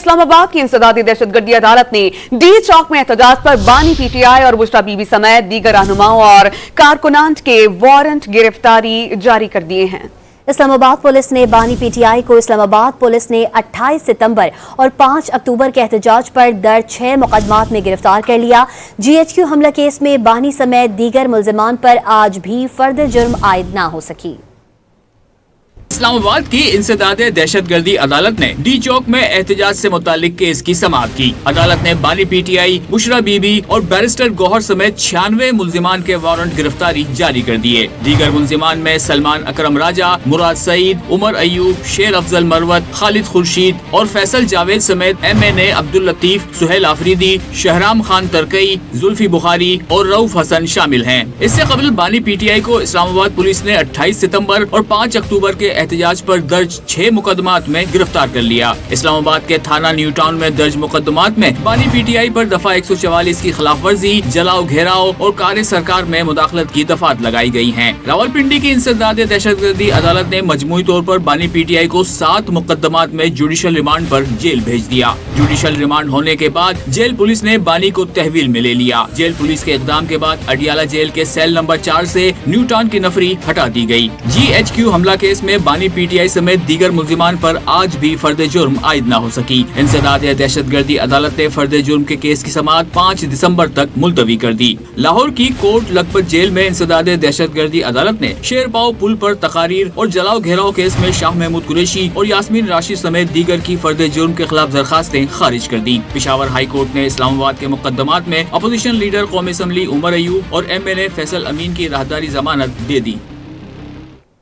इस्लामाबाद की इंसदादी दहशतगर्दी अदालत ने डी चौक में एहतजाज पर बानी पीटीआई और बुशरा बीबी समेत दीगर रहनुमाओं और कारकुनान के वारंट गिरफ्तारी जारी कर दिए हैं। इस्लामाबाद पुलिस ने बानी पीटीआई को इस्लामाबाद पुलिस ने 28 सितंबर और 5 अक्टूबर के एहतजाज पर दर्ज 6 मुकदमात में गिरफ्तार कर लिया। GHQ हमला केस में बानी समेत दीगर मुल्जिमान पर आज भी फर्द जुर्म आयद न हो सकी। इस्लामाबाद की इंसदादे दहशतगर्दी अदालत ने डी चौक में एहतजाज से मुतालिक केस की समाअत की। अदालत ने बानी पीटीआई, बुशरा बीबी और बैरिस्टर गौहर समेत 96 मुल्जिमान के वारंट गिरफ्तारी जारी कर दिए। दीगर मुल्जिमान में सलमान अकरम राजा, मुराद सईद, उमर अयूब, शेर अफजल मरवत, खालिद खुर्शीद और फैसल जावेद समेत MNA अब्दुल लतीफ, सुहेल आफरीदी, शहराम खान तरकई, जुल्फी बुखारी और रऊफ हसन शामिल हैं। इससे कबल बानी पीटीआई को इस्लामाबाद पुलिस ने 28 सितंबर और 5 अक्टूबर के एहतजाज पर दर्ज 6 मुकदमात में गिरफ्तार कर लिया। इस्लामाबाद के थाना न्यू टाउन में दर्ज मुकदमात में बानी पीटीआई पर दफा 144 की खिलाफ वर्जी, जलाओ, घेराव और कार्य सरकार में मुदाखलत की दफात लगाई गई हैं। रावलपिंडी की इंसदादे दहशतगर्दी अदालत ने मजमूई तौर पर बानी पीटीआई को 7 मुकदमात में जुडिशल रिमांड पर जेल भेज दिया। जुडिशल रिमांड होने के बाद जेल पुलिस ने बानी को तहवील में ले लिया। जेल पुलिस के इकदाम के बाद अडियाला जेल के सेल नंबर 4 से न्यू टाउन की नफरी हटा दी गयी। GHQ हमला केस में बानी पीटीआई समेत दीगर मुल्जिमान पर आज भी फर्द जुर्म आयद न हो सकी। इंसदादे दहशतगर्दी अदालत ने फर्द जुर्म के केस की समाअत 5 दिसंबर तक मुलतवी कर दी। लाहौर की कोट लखपत जेल में इंसदादे दहशतगर्दी अदालत ने शेरपाव पुल पर तकारीर और जलाओ घेराव केस में शाह महमूद कुरैशी और यास्मीन राशिद समेत दीगर की फर्द जुर्म के खिलाफ दरखास्तें खारिज कर दी। पेशावर हाई कोर्ट ने इस्लामाबाद के मुकदमात में अपोजिशन लीडर कौमी असम्बली उमर अयूब और MNA फैसल अमीन की राहदारी जमानत दे दी।